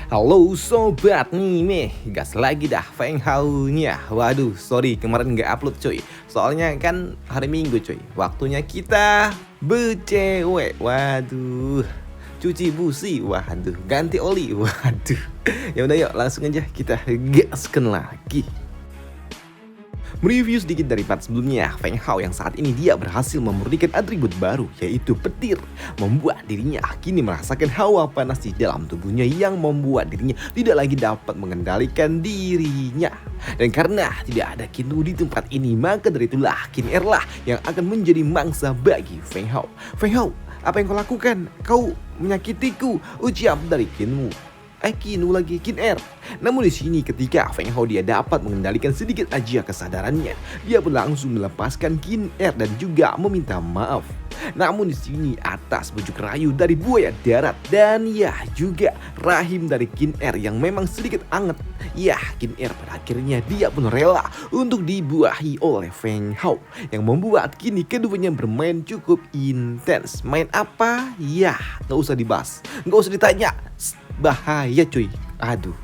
Halo sobat nih, gas lagi dah Feng Hao-nya. Waduh, sorry kemarin nggak upload cuy. Soalnya kan hari Minggu cuy. Waktunya kita becewek. Waduh. Cuci busi, waduh. Ganti oli, waduh. Ya udah yuk, langsung aja kita gaskan lagi. Mereview sedikit dari part sebelumnya, Feng Hao yang saat ini dia berhasil memurnikan atribut baru yaitu petir, membuat dirinya kini merasakan hawa panas di dalam tubuhnya yang membuat dirinya tidak lagi dapat mengendalikan dirinya. Dan karena tidak ada Qin Wu di tempat ini, maka dari itulah Qin Er lah yang akan menjadi mangsa bagi Feng Hao. Feng Hao, apa yang kau lakukan? Kau menyakitiku, ucap dari Qin Wu. Qin Wu lagi, Qin Er. Namun di sini ketika Feng Hao dia dapat mengendalikan sedikit aja kesadarannya, dia pun langsung melepaskan Qin Er dan juga meminta maaf. Namun di sini atas bujuk rayu dari buaya darat dan ya juga rahim dari Qin Er yang memang sedikit anget. Ya, Qin Er pada akhirnya dia pun rela untuk dibuahi oleh Feng Hao yang membuat kini keduanya bermain cukup intens. Main apa? Ya, nggak usah dibahas, nggak usah ditanya. Bahaya cuy, aduh.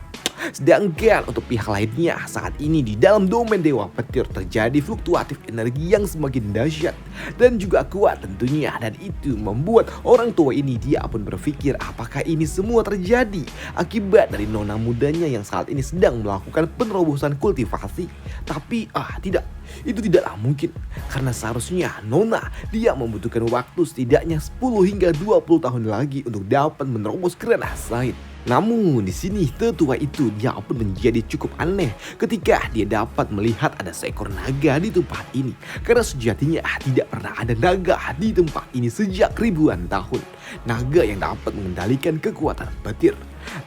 Sedangkan untuk pihak lainnya saat ini di dalam domain Dewa Petir terjadi fluktuatif energi yang semakin dahsyat dan juga kuat tentunya, dan itu membuat orang tua ini dia pun berpikir apakah ini semua terjadi akibat dari nona mudanya yang saat ini sedang melakukan penerobosan kultivasi. Tapi tidak, itu tidaklah mungkin karena seharusnya nona dia membutuhkan waktu setidaknya 10 hingga 20 tahun lagi untuk dapat menerobos ke ranah lain. Namun di sini tetua itu dia pun menjadi cukup aneh ketika dia dapat melihat ada seekor naga di tempat ini. Karena sejatinya tidak pernah ada naga di tempat ini sejak ribuan tahun. Naga yang dapat mengendalikan kekuatan petir.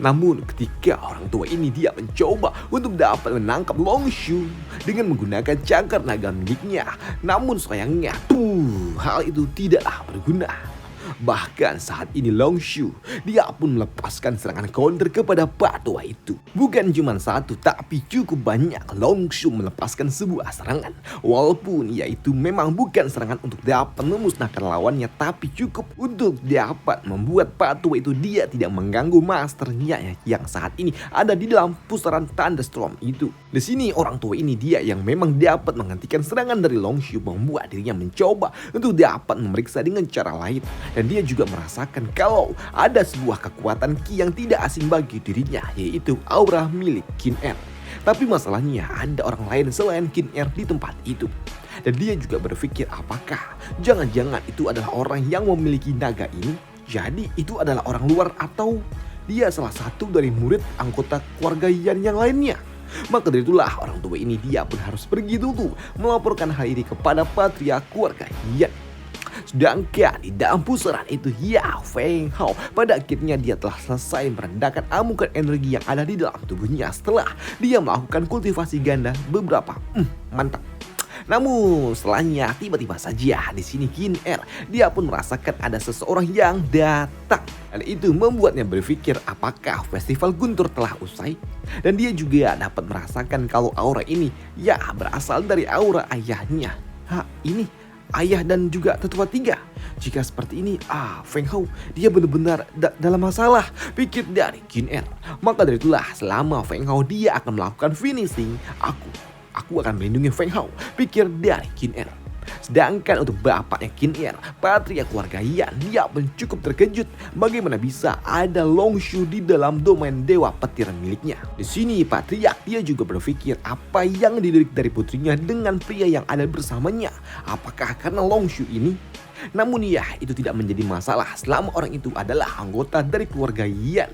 Namun ketika orang tua ini dia mencoba untuk dapat menangkap Long Shu dengan menggunakan cakar naga miliknya. Namun sayangnya hal itu tidaklah berguna. Bahkan saat ini Long Shu dia pun melepaskan serangan counter kepada Pak Tua itu. Bukan cuma satu tapi cukup banyak Long Shu melepaskan sebuah serangan. Walaupun yaitu memang bukan serangan untuk dapat memusnahkan lawannya, tapi cukup untuk dapat membuat Pak Tua itu dia tidak mengganggu masternya yang saat ini ada di dalam pusaran Thunderstorm itu. Di sini orang tua ini dia yang memang dapat menghentikan serangan dari Long Shu, membuat dirinya mencoba untuk dapat memeriksa dengan cara lain. Dan dia juga merasakan kalau ada sebuah kekuatan Qi yang tidak asing bagi dirinya, yaitu aura milik Qin Er. Tapi masalahnya ada orang lain selain Qin Er di tempat itu. Dan dia juga berpikir apakah jangan-jangan itu adalah orang yang memiliki naga ini? Jadi itu adalah orang luar atau dia salah satu dari murid anggota keluarga Yan yang lainnya? Maka dari itulah orang tua ini dia pun harus pergi dulu melaporkan hal ini kepada patriark keluarga Yan. Sedangkan di dalam pusaran itu ya Feng Hao pada akhirnya dia telah selesai merendahkan amukan energi yang ada di dalam tubuhnya setelah dia melakukan kultivasi ganda beberapa. Mantap. Namun setelahnya tiba-tiba saja di sini Qin Er dia pun merasakan ada seseorang yang datang. Dan itu membuatnya berpikir apakah festival Guntur telah usai. Dan dia juga dapat merasakan kalau aura ini ya berasal dari aura ayahnya. Ini ayah dan juga tetua tiga. Jika seperti ini, Feng Hao dia benar-benar dalam masalah, pikir dari Qin Er. Maka dari itulah selama Feng Hao dia akan melakukan finishing, aku akan melindungi Feng Hao, pikir dari Qin Er. Sedangkan untuk bapaknya Qin Er, patriark keluarga Yan, dia pun cukup terkejut bagaimana bisa ada Long Shu di dalam domain Dewa Petir miliknya. Di sini patriark dia juga berpikir apa yang dilirik dari putrinya dengan pria yang ada bersamanya. Apakah karena Long Shu ini? Namun ya itu tidak menjadi masalah selama orang itu adalah anggota dari keluarga Yan,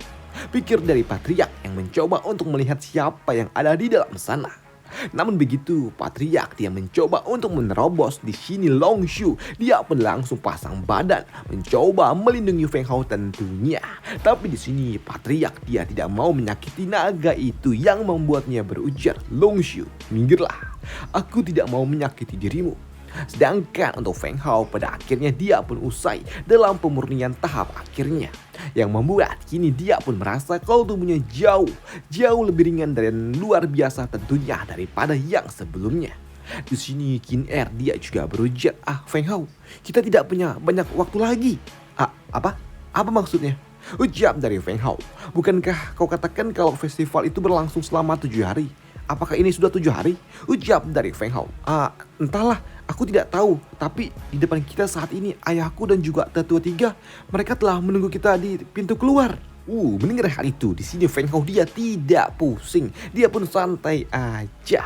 pikir dari patriark yang mencoba untuk melihat siapa yang ada di dalam sana. Namun begitu patriark dia mencoba untuk menerobos di sini Long Shu dia pun langsung pasang badan mencoba melindungi Feng Hao tentunya. Tapi di sini patriark dia tidak mau menyakiti naga itu yang membuatnya berujar, Long Shu, minggirlah, aku tidak mau menyakiti dirimu. Sedangkan untuk Feng Hao pada akhirnya dia pun usai dalam pemurnian tahap akhirnya, yang membuat kini dia pun merasa kalau tubuhnya jauh lebih ringan dan luar biasa tentunya daripada yang sebelumnya. Di sini Qin Er dia juga berujar, Feng Hao, kita tidak punya banyak waktu lagi. Apa? Apa maksudnya? Ucap dari Feng Hao. Bukankah kau katakan kalau festival itu berlangsung selama 7 hari? Apakah ini sudah 7 hari? Ucap dari Feng Hao. Entahlah, aku tidak tahu. Tapi di depan kita saat ini ayahku dan juga tetua 3. Mereka telah menunggu kita di pintu keluar. Mendengar hal itu, di sini Feng Hao dia tidak pusing. Dia pun santai aja.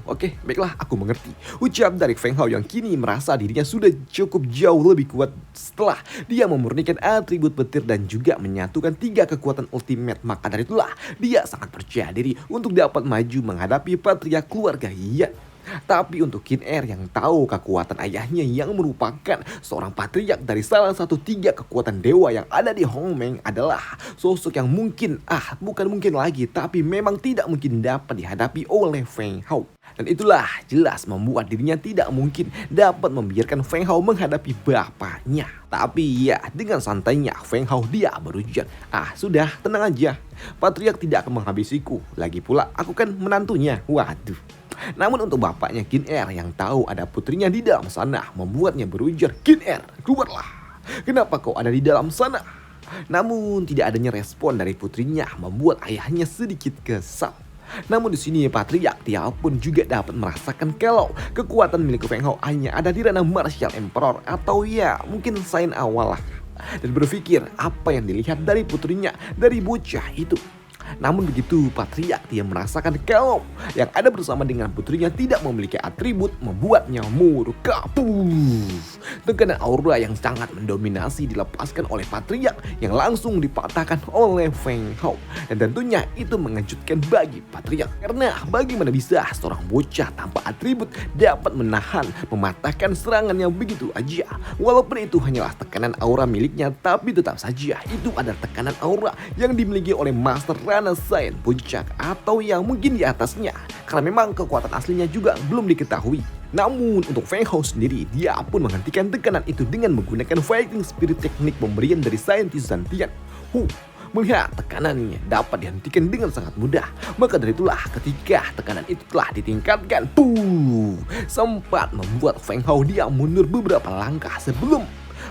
Oke, baiklah, aku mengerti. Ucap dari Feng Hao yang kini merasa dirinya sudah cukup jauh lebih kuat setelah dia memurnikan atribut petir dan juga menyatukan 3 kekuatan ultimate. Maka dari itulah dia sangat percaya diri untuk dapat maju menghadapi patriark keluarga Yan. Tapi untuk Qin Er yang tahu kekuatan ayahnya yang merupakan seorang patriark dari salah satu 3 kekuatan dewa yang ada di Hongmeng adalah sosok yang bukan mungkin lagi, tapi memang tidak mungkin dapat dihadapi oleh Feng Hao. Dan itulah jelas membuat dirinya tidak mungkin dapat membiarkan Feng Hao menghadapi bapaknya. Tapi ya, dengan santainya Feng Hao dia berujar, sudah, tenang aja. Patriark tidak akan menghabisiku. Lagi pula aku kan menantunya. Waduh. Namun untuk bapaknya Qin Er yang tahu ada putrinya di dalam sana membuatnya berujar, Qin Er, keluarlah. Kenapa kau ada di dalam sana? Namun tidak adanya respon dari putrinya membuat ayahnya sedikit kesal. Namun di sini patriark dia pun juga dapat merasakan kalau kekuatan milik Feng Hao hanya ada di ranah Martial Emperor atau ya mungkin Saint awal lah. Dan berpikir apa yang dilihat dari putrinya dari bocah itu. Namun begitu patriark dia merasakan kalau yang ada bersama dengan putrinya tidak memiliki atribut membuatnya murka. Tekanan aura yang sangat mendominasi dilepaskan oleh patriark yang langsung dipatahkan oleh Feng Hao. Dan tentunya itu mengejutkan bagi patriark. Karena bagaimana bisa seorang bocah tanpa atribut dapat mematahkan serangannya begitu aja. Walaupun itu hanyalah tekanan aura miliknya, tapi tetap saja itu adalah tekanan aura yang dimiliki oleh Master Rana Saiyan Puncak atau yang mungkin di atasnya, karena memang kekuatan aslinya juga belum diketahui. Namun untuk Feng Hao sendiri, dia pun menghentikan tekanan itu dengan menggunakan fighting spirit teknik pemberian dari saintis Zantian. Melihat tekanannya dapat dihentikan dengan sangat mudah, maka dari itulah ketika tekanan itu telah ditingkatkan, sempat membuat Feng Hao dia mundur beberapa langkah sebelum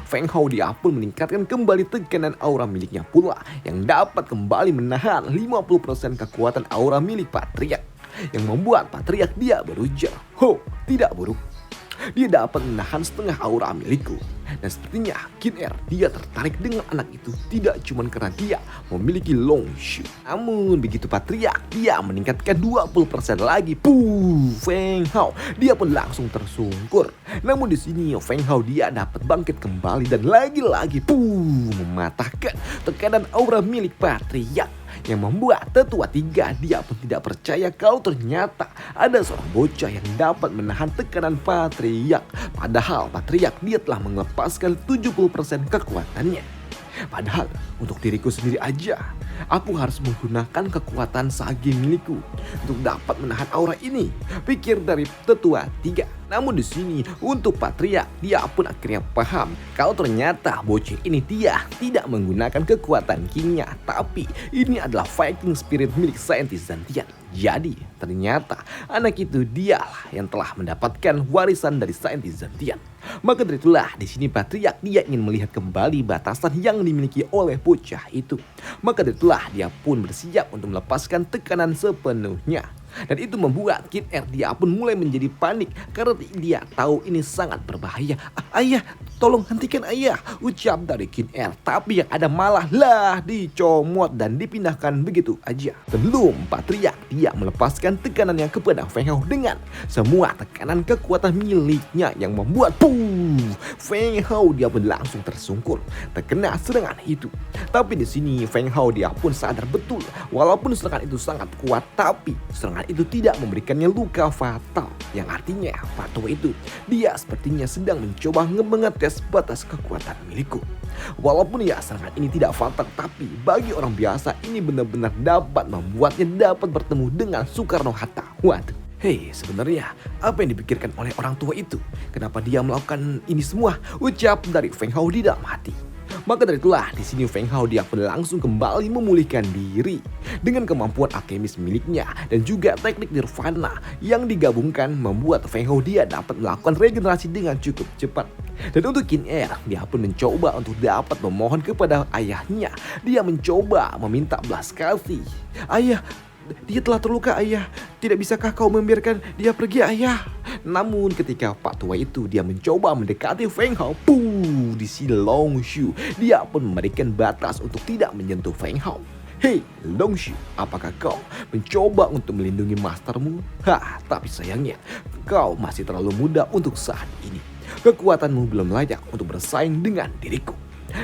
Feng Hao dia pun meningkatkan kembali tekanan aura miliknya pula yang dapat kembali menahan 50% kekuatan aura milik patriark yang membuat patriark dia berujar, tidak buruk. Dia dapat menahan setengah aura milikku. Dan sepertinya Qin Er dia tertarik dengan anak itu tidak cuma karena dia memiliki long shoot. Namun begitu patriark dia meningkatkan 20% lagi, Feng Hao dia pun langsung tersungkur. Namun di sini Feng Hao dia dapat bangkit kembali dan lagi-lagi mematahkan tekanan aura milik patriark yang membuat tetua 3 dia pun tidak percaya kalau ternyata ada seorang bocah yang dapat menahan tekanan patriark. Padahal patriark dia telah melepaskan 70% kekuatannya. Padahal untuk diriku sendiri aja, aku harus menggunakan kekuatan sage milikku untuk dapat menahan aura ini, pikir dari tetua 3. Namun di sini untuk patriark dia pun akhirnya paham kalau ternyata bocah ini dia tidak menggunakan kekuatan Qingnya, tapi ini adalah fighting spirit milik saintis Zantian. Jadi ternyata anak itu dialah yang telah mendapatkan warisan dari saintis Zantian. Maka dari itulah di sini patriark dia ingin melihat kembali batasan yang dimiliki oleh bocah itu. Maka dari itulah dia pun bersiap untuk melepaskan tekanan sepenuhnya. Dan itu membuat Qin Er dia pun mulai menjadi panik karena dia tahu ini sangat berbahaya. Ayah, tolong hentikan ayah, ucap dari Qin Er. Tapi yang ada malah dicomot dan dipindahkan begitu aja. Sebelum patriark dia melepaskan tekanannya kepada Feng Hao dengan semua tekanan kekuatan miliknya yang membuat Feng Hao dia pun langsung tersungkur terkena serangan itu. Tapi di sini Feng Hao dia pun sadar betul walaupun serangan itu sangat kuat, tapi serangan itu tidak memberikannya luka fatal. Yang artinya patung itu dia sepertinya sedang mencoba mengetes batas kekuatan milikku. Walaupun ya serangan ini tidak fatal, tapi bagi orang biasa ini benar-benar dapat membuatnya dapat bertemu dengan Soekarno-Hatta. Waduh. Sebenarnya apa yang dipikirkan oleh orang tua itu? Kenapa dia melakukan ini semua? Ucap dari Feng Hao di dalam hati. Maka dari itulah di sini Feng Hao dia pun langsung kembali memulihkan diri dengan kemampuan alkemis miliknya dan juga teknik nirvana yang digabungkan membuat Feng Hao dia dapat melakukan regenerasi dengan cukup cepat. Dan untuk Qin Er, dia pun mencoba untuk dapat memohon kepada ayahnya. Dia mencoba meminta belas kasih. Ayah, dia telah terluka ayah. Tidak bisakah kau membiarkan dia pergi ayah? Namun ketika Pak Tua itu dia mencoba mendekati Feng Hao, di sini Long Shu dia pun memberikan batas untuk tidak menyentuh Feng Hao. Hei Long Shu, apakah kau mencoba untuk melindungi mastermu? Tapi sayangnya kau masih terlalu muda untuk saat ini. Kekuatanmu belum layak untuk bersaing dengan diriku.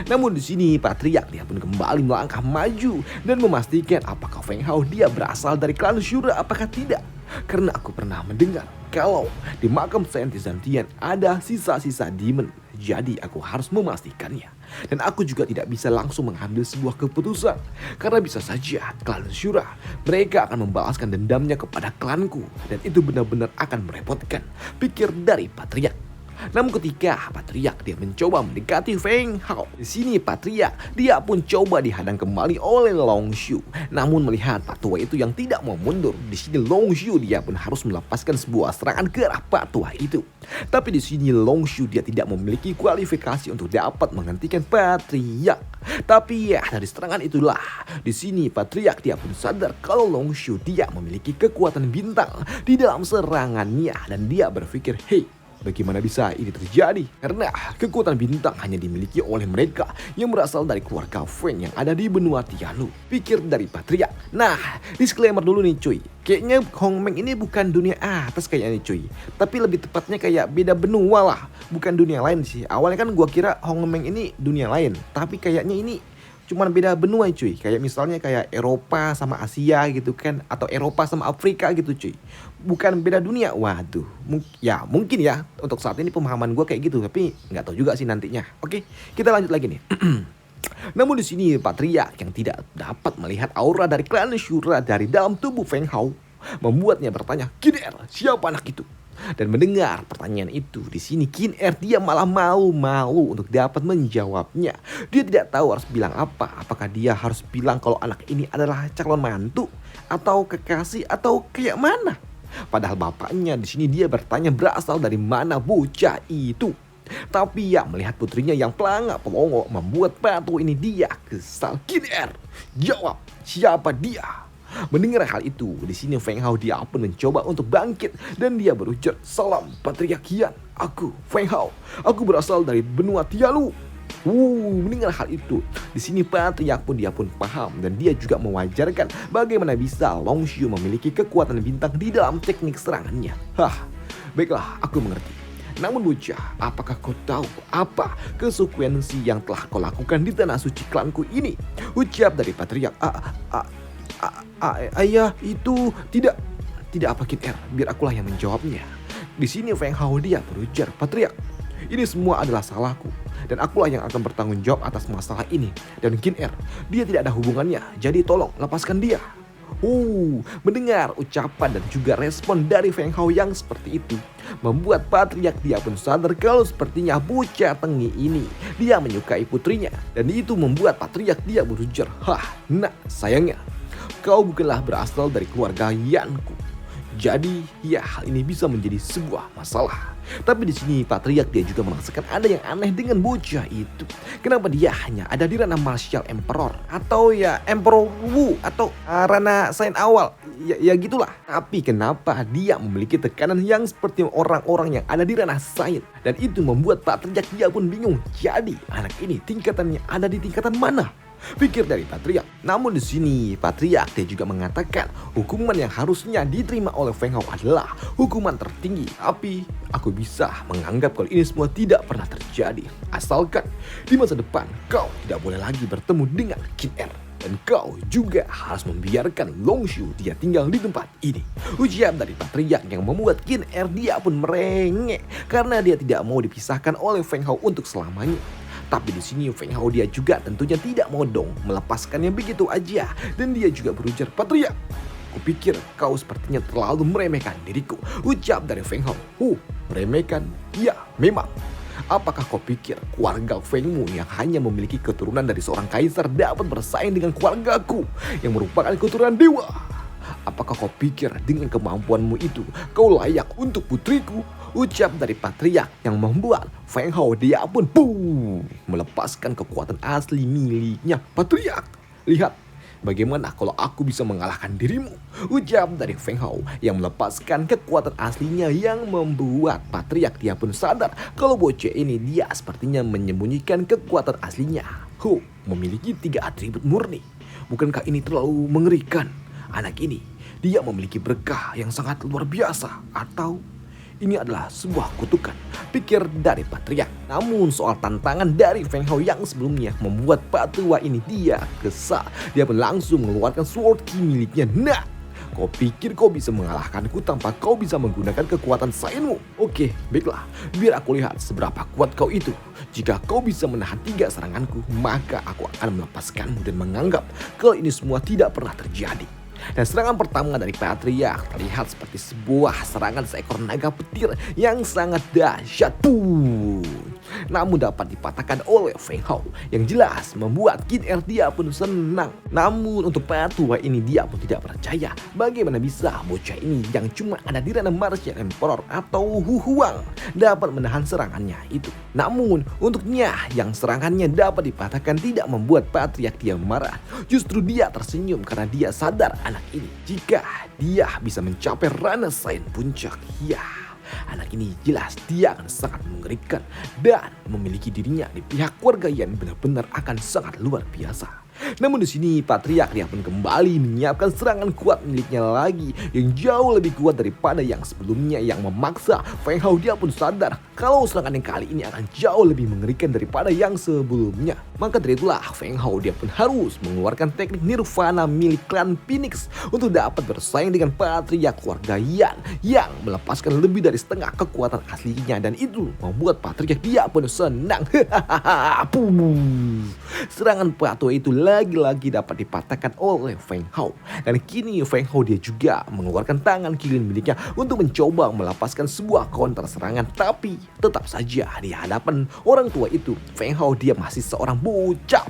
Namun di sini Patriark dia pun kembali melangkah maju dan memastikan apakah Feng Hao dia berasal dari klan Shura apakah tidak. Karena aku pernah mendengar kalau di makam saintis Zantian ada sisa-sisa demon. Jadi aku harus memastikannya. Dan aku juga tidak bisa langsung mengambil sebuah keputusan. Karena bisa saja klan Shura mereka akan membalaskan dendamnya kepada klanku. Dan itu benar-benar akan merepotkan, pikir dari Patriark. Namun ketika Patriark dia mencoba mendekati Feng Hao, di sini Patriark dia pun coba dihadang kembali oleh Long Shu. Namun melihat Pak Tua itu yang tidak mau mundur, di sini Long Shu dia pun harus melepaskan sebuah serangan ke arah Pak Tua itu. Tapi di sini Long Shu dia tidak memiliki kualifikasi untuk dapat menghentikan Patriark. Tapi ya dari serangan itulah di sini Patriark dia pun sadar kalau Long Shu dia memiliki kekuatan bintang di dalam serangannya dan dia berpikir, hei, bagaimana bisa ini terjadi? Karena kekuatan bintang hanya dimiliki oleh mereka yang berasal dari keluarga Feng yang ada di benua Tianlu. Pikir dari Patriark. Nah, disclaimer dulu nih cuy. Kayaknya Hongmeng ini bukan dunia atas kayaknya nih cuy. Tapi lebih tepatnya kayak beda benua lah. Bukan dunia lain sih. Awalnya kan gua kira Hongmeng ini dunia lain. Tapi kayaknya ini cuman beda benua cuy. Kayak misalnya kayak Eropa sama Asia gitu kan. Atau Eropa sama Afrika gitu cuy. Bukan beda dunia. Waduh, mungkin ya untuk saat ini pemahaman gue kayak gitu, tapi nggak tahu juga sih nantinya. Oke, kita lanjut lagi nih. Namun di sini Patriark yang tidak dapat melihat aura dari klan Shura dari dalam tubuh Feng Hao membuatnya bertanya, Qin Er, siapa anak itu? Dan mendengar pertanyaan itu, di sini Qin Er dia malah malu-malu untuk dapat menjawabnya. Dia tidak tahu harus bilang apa. Apakah dia harus bilang kalau anak ini adalah calon mantu atau kekasih atau kayak mana? Padahal bapaknya di sini dia bertanya berasal dari mana bocah itu. Tapi ya melihat putrinya yang pelangak pelongo membuat Patu ini dia kesal. Qin Er, jawab siapa dia? Mendengar hal itu, di sini Feng Hao dia pun mencoba untuk bangkit dan dia berujar, salam Patriark Qian, aku Feng Hao, aku berasal dari benua Tianlu. Mendengar hal itu, di sini Patriark pun dia pun paham dan dia juga mewajarkan bagaimana bisa Long Shu memiliki kekuatan bintang di dalam teknik serangannya. Baiklah, aku mengerti. Namun bocah, apakah kau tahu apa konsekuensi yang telah kau lakukan di tanah suci klanku ini? Ucap dari Patriark. Ayah, itu tidak apa Qin Er, biar akulah yang menjawabnya. Di sini Feng Hao dia berujar, Patriark, ini semua adalah salahku dan akulah yang akan bertanggung jawab atas masalah ini. Dan Qin Er, dia tidak ada hubungannya, jadi tolong lepaskan dia. Mendengar ucapan dan juga respon dari Feng Hao yang seperti itu membuat Patriark dia pun sadar kalau sepertinya bocah tengi ini dia menyukai putrinya. Dan itu membuat Patriark dia berujar, nah sayangnya kau bukanlah berasal dari keluarga Yanku. Jadi ya hal ini bisa menjadi sebuah masalah. Tapi di sini Patriark dia juga merasakan ada yang aneh dengan bocah itu. Kenapa dia hanya ada di ranah Martial Emperor atau ya Emperor Wu atau ranah Saint awal. Ya gitulah. Tapi kenapa dia memiliki tekanan yang seperti orang-orang yang ada di ranah Saint? Dan itu membuat Patriark dia pun bingung. Jadi anak ini tingkatannya ada di tingkatan mana? Pikir dari Patriark. Namun di sini Patriark dia juga mengatakan hukuman yang harusnya diterima oleh Feng Hao adalah hukuman tertinggi. Tapi aku bisa menganggap kalau ini semua tidak pernah terjadi. Asalkan di masa depan kau tidak boleh lagi bertemu dengan Qin Er. Dan kau juga harus membiarkan Long Shu dia tinggal di tempat ini. Ujian dari Patriark yang membuat Qin Er dia pun merengek karena dia tidak mau dipisahkan oleh Feng Hao untuk selamanya. Tapi di sini Feng Hao dia juga tentunya tidak mau dong melepaskannya begitu aja. Dan dia juga berujar, Patriark, kupikir kau sepertinya terlalu meremehkan diriku. Ucap dari Feng Hao. Meremehkan? Ya, memang. Apakah kau pikir keluarga Fengmu yang hanya memiliki keturunan dari seorang kaisar dapat bersaing dengan keluargaku yang merupakan keturunan dewa? Apakah kau pikir dengan kemampuanmu itu kau layak untuk putriku? Ucap dari patriark yang membuat Feng Hao dia pun melepaskan kekuatan asli miliknya. Patriark, lihat bagaimana kalau aku bisa mengalahkan dirimu? Ucap dari Feng Hao yang melepaskan kekuatan aslinya yang membuat patriark dia pun sadar kalau bocah ini dia sepertinya menyembunyikan kekuatan aslinya. Memiliki 3 atribut murni. Bukankah ini terlalu mengerikan? Anak ini dia memiliki berkah yang sangat luar biasa, atau ini adalah sebuah kutukan, pikir dari patriark. Namun soal tantangan dari Feng Hao yang sebelumnya membuat patua ini dia kesal. Dia pun langsung mengeluarkan sword key miliknya. Nah, kau pikir kau bisa mengalahkanku tanpa kau bisa menggunakan kekuatan sainmu? Oke, baiklah, biar aku lihat seberapa kuat kau itu. Jika kau bisa menahan 3 seranganku, maka aku akan melepaskanmu dan menganggap kalau ini semua tidak pernah terjadi. Dan serangan pertama dari patriark terlihat seperti sebuah serangan seekor naga petir yang sangat dahsyat. Namun dapat dipatahkan oleh Feng Hao yang jelas membuat Qin Er dia pun senang. Namun untuk patua ini dia pun tidak percaya bagaimana bisa bocah ini yang cuma ada di ranah Martian Emperor atau Hu Huang dapat menahan serangannya itu. Namun untuknya yang serangannya dapat dipatahkan tidak membuat patriark dia marah. Justru dia tersenyum karena dia sadar anak ini jika dia bisa mencapai ranah Saint puncak, ya anak ini jelas dia akan sangat mengerikan dan memiliki dirinya di pihak keluarga yang benar-benar akan sangat luar biasa. Namun di sini patriark dia pun kembali menyiapkan serangan kuat miliknya lagi yang jauh lebih kuat daripada yang sebelumnya yang memaksa Feng Hao dia pun sadar kalau serangan yang kali ini akan jauh lebih mengerikan daripada yang sebelumnya. Maka dari itulah Feng Hao dia pun harus mengeluarkan teknik Nirvana milik klan Phoenix untuk dapat bersaing dengan patriark keluarga Yan yang melepaskan lebih dari setengah kekuatan aslinya, dan itu membuat patriark dia pun senang. Serangan patua itu lagi-lagi dapat dipatahkan oleh Feng Hao. Dan kini Feng Hao dia juga mengeluarkan tangan kiri miliknya untuk mencoba melepaskan sebuah counter serangan. Tapi tetap saja di hadapan orang tua itu Feng Hao dia masih seorang bocah.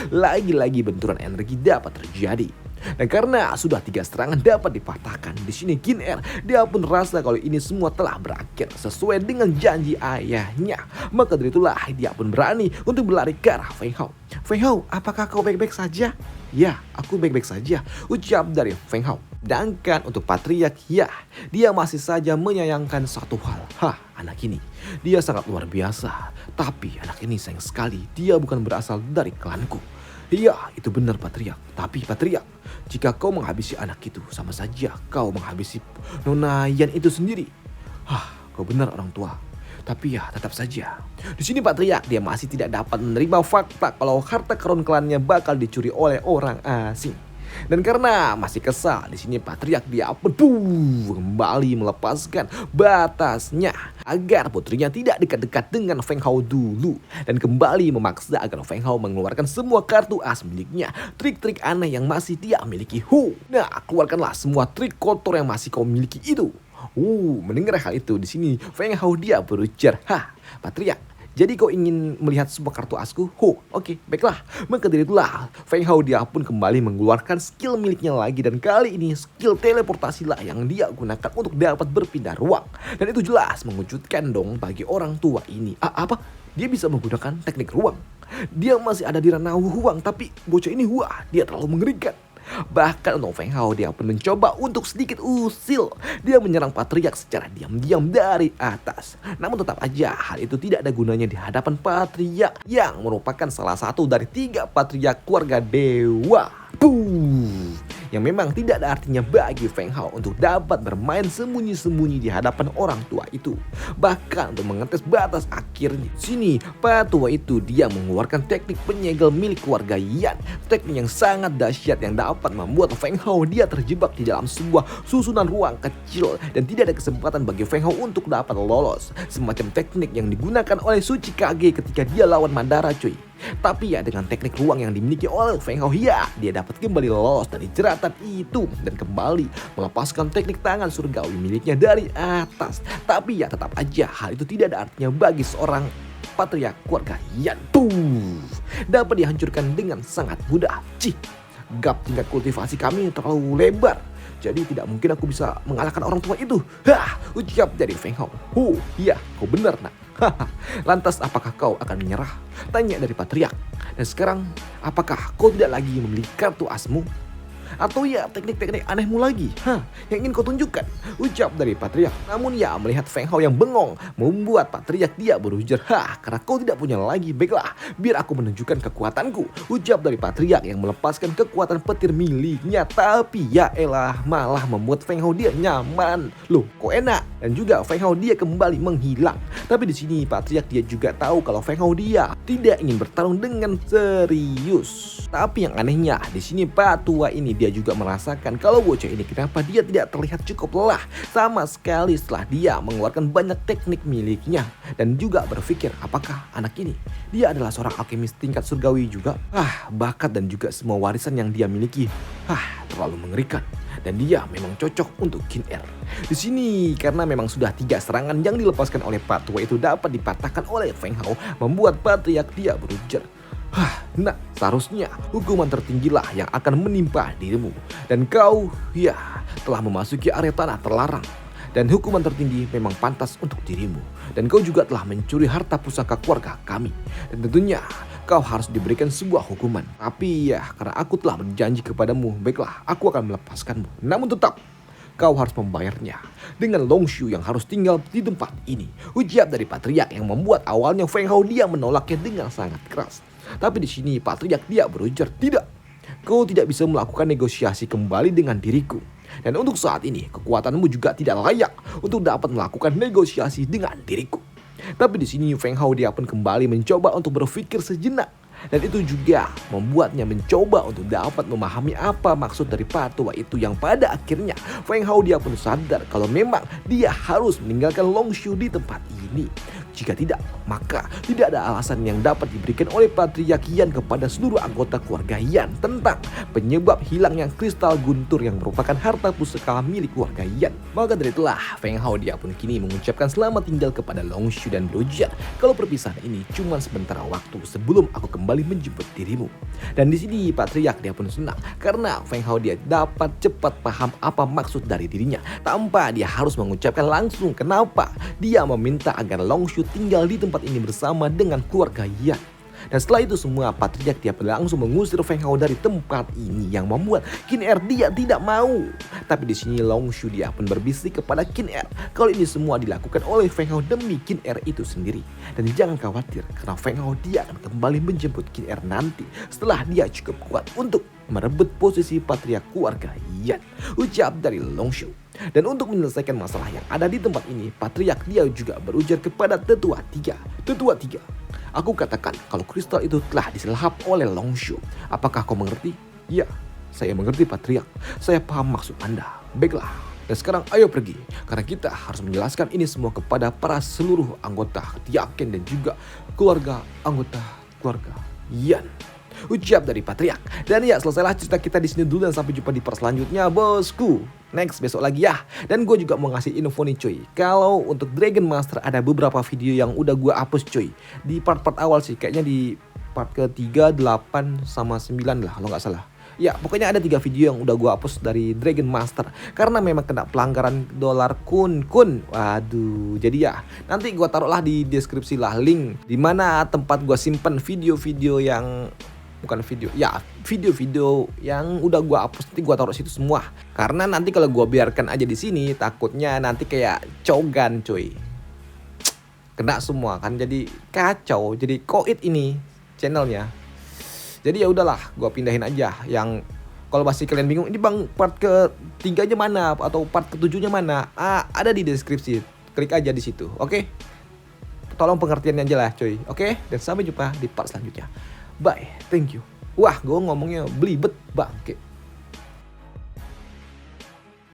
Lagi-lagi benturan energi dapat terjadi. Dan karena sudah 3 serangan dapat dipatahkan, di sini Qin Er dia pun rasa kalau ini semua telah berakhir sesuai dengan janji ayahnya. Maka dari itulah dia pun berani untuk berlari ke arah Feng Hao. Feng Hao, apakah kau baik-baik saja? Ya, aku baik-baik saja, ucap dari Feng Hao. Sedangkan untuk patriark, ya, dia masih saja menyayangkan satu hal. Anak ini, dia sangat luar biasa. Tapi anak ini sayang sekali, dia bukan berasal dari klanku. Iya, itu benar patriark. Tapi patriark, jika kau menghabisi anak itu, sama saja kau menghabisi Nona Yan itu sendiri. Kau benar orang tua. Tapi ya tetap saja. Di sini patriark dia masih tidak dapat menerima fakta kalau harta karun klannya bakal dicuri oleh orang asing. Dan karena masih kesal, di sini patriark dia pun kembali melepaskan batasnya agar putrinya tidak dekat-dekat dengan Feng Hao dulu, dan kembali memaksa agar Feng Hao mengeluarkan semua kartu as miliknya, trik-trik aneh yang masih dia miliki. Nah, keluarkanlah semua trik kotor yang masih kau miliki itu. Mendengar hal itu, di sini Feng Hao dia berujar, patriark, jadi kau ingin melihat sebuah kartu asku? Oke, baiklah. Maka dari itulah Feng Hao dia pun kembali mengeluarkan skill miliknya lagi, dan kali ini skill teleportasi lah yang dia gunakan untuk dapat berpindah ruang. Dan itu jelas mengejutkan dong bagi orang tua ini. Apa? Dia bisa menggunakan teknik ruang? Dia masih ada di ranah ruang, tapi bocah ini dia terlalu mengerikan. Bahkan untuk Feng Hao dia pun mencoba untuk sedikit usil. Dia menyerang patriark secara diam-diam dari atas. Namun tetap aja hal itu tidak ada gunanya di hadapan patriark yang merupakan salah satu dari 3 patriark keluarga dewa. Yang memang tidak ada artinya bagi Feng Hao untuk dapat bermain sembunyi-sembunyi di hadapan orang tua itu. Bahkan untuk mengetes batas akhirnya, sini patua itu dia mengeluarkan teknik penyegel milik keluarga Yan. Teknik yang sangat dahsyat yang dapat membuat Feng Hao dia terjebak di dalam sebuah susunan ruang kecil dan tidak ada kesempatan bagi Feng Hao untuk dapat lolos. Semacam teknik yang digunakan oleh Suci Kage ketika dia lawan Madara, cuy. Tapi ya dengan teknik ruang yang dimiliki oleh Feng Hao, ya dia dapat kembali lolos dari jeratan itu dan kembali melepaskan teknik tangan surgawi miliknya dari atas. Tapi ya tetap aja hal itu tidak ada artinya bagi seorang patriark keluarga Yan. Dapat dihancurkan dengan sangat mudah. Gap tingkat kultivasi kami terlalu lebar, jadi tidak mungkin aku bisa mengalahkan orang tua itu. Ucap dari Feng Hao. Iya, kau benar nak. Lantas apakah kau akan menyerah? Tanya dari patriark. Dan sekarang apakah kau tidak lagi memiliki kartu asmu? Atau ya teknik-teknik anehmu lagi yang ingin kau tunjukkan? Ucap dari patriark. Namun ya melihat Feng Hao yang bengong membuat patriark dia berujar, karena kau tidak punya lagi, baiklah biar aku menunjukkan kekuatanku. Ucap dari patriark yang melepaskan kekuatan petir miliknya. Tapi ya elah, malah membuat Feng Hao dia nyaman. Loh kok enak? Dan juga Feng Hao dia kembali menghilang. Tapi di sini patriark dia juga tahu kalau Feng Hao dia tidak ingin bertarung dengan serius. Tapi yang anehnya di sini Pak Tua ini dia juga merasakan kalau bocah ini kenapa dia tidak terlihat cukup lelah sama sekali setelah dia mengeluarkan banyak teknik miliknya, dan juga berpikir apakah anak ini dia adalah seorang alkemis tingkat surgawi juga. Bakat dan juga semua warisan yang dia miliki terlalu mengerikan. Dan dia memang cocok untuk Qin Er. Di sini karena memang sudah 3 serangan yang dilepaskan oleh Pak Tua itu dapat dipatahkan oleh Feng Hao, membuat patriark dia berujar, nah seharusnya hukuman tertinggilah yang akan menimpa dirimu. Dan kau telah memasuki area tanah terlarang. Dan hukuman tertinggi memang pantas untuk dirimu. Dan kau juga telah mencuri harta pusaka keluarga kami. Dan tentunya kau harus diberikan sebuah hukuman. Tapi karena aku telah berjanji kepadamu, baiklah aku akan melepaskanmu. Namun tetap kau harus membayarnya dengan Long Shu yang harus tinggal di tempat ini. Ucap dari patriark yang membuat awalnya Feng Hao dia menolaknya dengan sangat keras. Tapi di sini patriark dia berujar, tidak, kau tidak bisa melakukan negosiasi kembali dengan diriku. Dan untuk saat ini kekuatanmu juga tidak layak untuk dapat melakukan negosiasi dengan diriku. Tapi di sini Feng Hao dia pun kembali mencoba untuk berpikir sejenak. Dan itu juga membuatnya mencoba untuk dapat memahami apa maksud dari patua itu, yang pada akhirnya Feng Hao dia pun sadar kalau memang dia harus meninggalkan Long Shu di tempat ini. Jika tidak, maka tidak ada alasan yang dapat diberikan oleh patriark Yan kepada seluruh anggota keluarga Yan tentang penyebab hilangnya kristal guntur yang merupakan harta pusaka milik keluarga Yan. Maka dari itulah Feng Hao dia pun kini mengucapkan selamat tinggal kepada Long Shu dan berujar kalau perpisahan ini cuma sebentar waktu sebelum aku kembali menjemput dirimu. Dan di sini patriark dia pun senang karena Feng Hao dia dapat cepat paham apa maksud dari dirinya tanpa dia harus mengucapkan langsung kenapa dia meminta agar Long Shu tinggal di tempat ini bersama dengan keluarga Yan. Dan setelah itu semua patriark dia langsung mengusir Feng Hao dari tempat ini yang membuat Qin Er dia tidak mau. Tapi di sini Long Shu dia pun berbisik kepada Qin Er kalau ini semua dilakukan oleh Feng Hao demi Qin Er itu sendiri. Dan jangan khawatir karena Feng Hao dia akan kembali menjemput Qin Er nanti setelah dia cukup kuat untuk merebut posisi patriark keluarga Yan. Ucap dari Long Shu. Dan untuk menyelesaikan masalah yang ada di tempat ini, patriark dia juga berujar kepada tetua tiga. Tetua tiga, aku katakan kalau kristal itu telah diselahap oleh Long Shu. Apakah kau mengerti? Ya, saya mengerti patriark. Saya paham maksud Anda. Baiklah. Dan sekarang ayo pergi, karena kita harus menjelaskan ini semua kepada para seluruh anggota Tiaken dan juga anggota keluarga Yan. Ucap dari patriark. Dan ya selesailah cerita kita di sini dulu dan sampai jumpa di part selanjutnya bosku. Next besok lagi ya. Dan gue juga mau ngasih info nih cuy. Kalau untuk Dragon Master ada beberapa video yang udah gue hapus cuy. Di part-part awal sih, kayaknya di part ke-3, 8, sama 9 lah kalau nggak salah. Ya pokoknya ada 3 video yang udah gue hapus dari Dragon Master karena memang kena pelanggaran dolar kun. Waduh, jadi ya nanti gue taruhlah di deskripsi lah link dimana tempat gue simpen video-video yang video-video yang udah gue hapus, nanti gue taruh situ semua. Karena nanti kalau gue biarkan aja di sini takutnya nanti kayak cogan cuy, kena semua kan, jadi kacau, jadi koit ini channelnya. Jadi ya udahlah, gue pindahin aja yang kalau masih kalian bingung ini bang part ke-3-nya mana atau part ke-7-nya mana, ada di deskripsi, klik aja di situ. Oke, tolong pengertiannya aja lah cuy. Oke, dan sampai jumpa di part selanjutnya. Bye, thank you. Wah, gue ngomongnya belibet bangke.